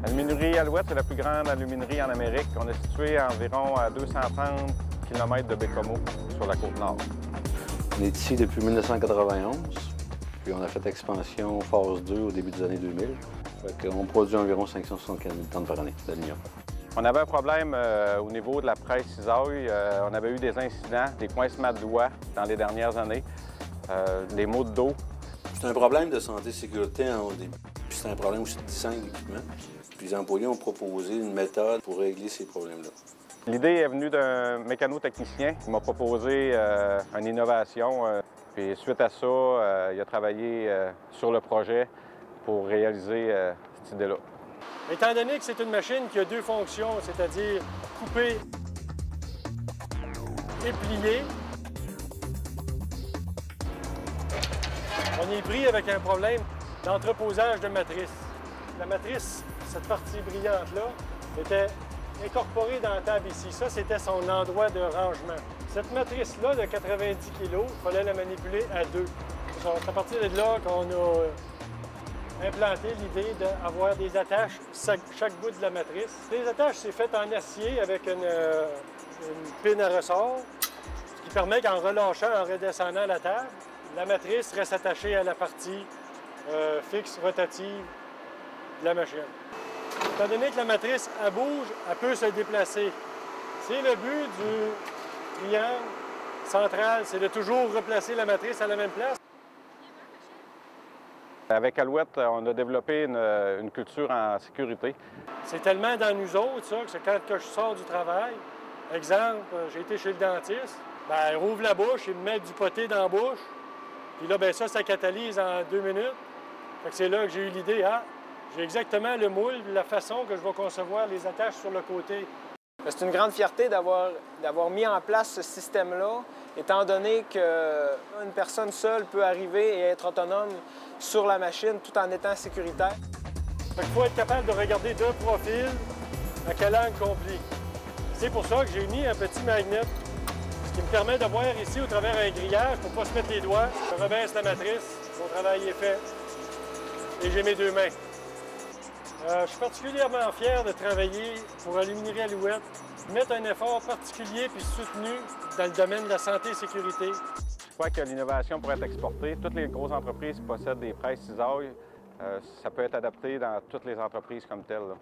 L'aluminerie Alouette, c'est la plus grande aluminerie en Amérique. On est situé à environ à 230 km de Bécomo, sur la Côte-Nord. On est ici depuis 1991, puis on a fait expansion phase 2 au début des années 2000. Fait qu'on produit environ 575 000 tonnes par année d'aluminium. On avait un problème au niveau de la presse cisaille. On avait eu des incidents, des coincements de doigts dans les dernières années, des maux de dos. C'est un problème de santé et sécurité au début, puis c'est un problème aussi de design d'équipement. Puis les employés ont proposé une méthode pour régler ces problèmes-là. L'idée est venue d'un mécanotechnicien qui m'a proposé une innovation. Puis suite à ça, il a travaillé sur le projet pour réaliser cette idée-là. Étant donné que c'est une machine qui a deux fonctions, c'est-à-dire couper et plier, on est pris avec un problème d'entreposage de matrice. La matrice, cette partie brillante-là, était incorporée dans la table ici. Ça, c'était son endroit de rangement. Cette matrice-là de 90 kg, il fallait la manipuler à deux. C'est à partir de là qu'on a implanté l'idée d'avoir des attaches chaque bout de la matrice. Les attaches, c'est fait en acier avec une pine à ressort, ce qui permet qu'en relâchant, en redescendant la table, la matrice reste attachée à la partie fixe, rotative de la machine. Étant donné que la matrice, elle bouge, elle peut se déplacer. C'est le but du triangle central, c'est de toujours replacer la matrice à la même place. Avec Alouette, on a développé une culture en sécurité. C'est tellement dans nous autres, ça, que c'est quand je sors du travail, exemple, j'ai été chez le dentiste, bien, il rouvre la bouche, il me met du poté dans la bouche, puis là, bien, ça catalyse en 2 minutes. Fait que c'est là que j'ai eu l'idée, j'ai exactement le moule, la façon que je vais concevoir les attaches sur le côté. C'est une grande fierté d'avoir mis en place ce système-là, étant donné qu'une personne seule peut arriver et être autonome sur la machine tout en étant sécuritaire. Il faut être capable de regarder deux profils à quel angle qu'on plie. C'est pour ça que j'ai mis un petit magnet, ce qui me permet de voir ici au travers un grillage pour ne pas se mettre les doigts. Je rebaisse la matrice, mon travail est fait et j'ai mes 2 mains. Je suis particulièrement fier de travailler pour Aluminerie Alouette, mettre un effort particulier puis soutenu dans le domaine de la santé et sécurité. Je crois que l'innovation pourrait être exportée. Toutes les grosses entreprises possèdent des presses cisailles. Ça peut être adapté dans toutes les entreprises comme telles.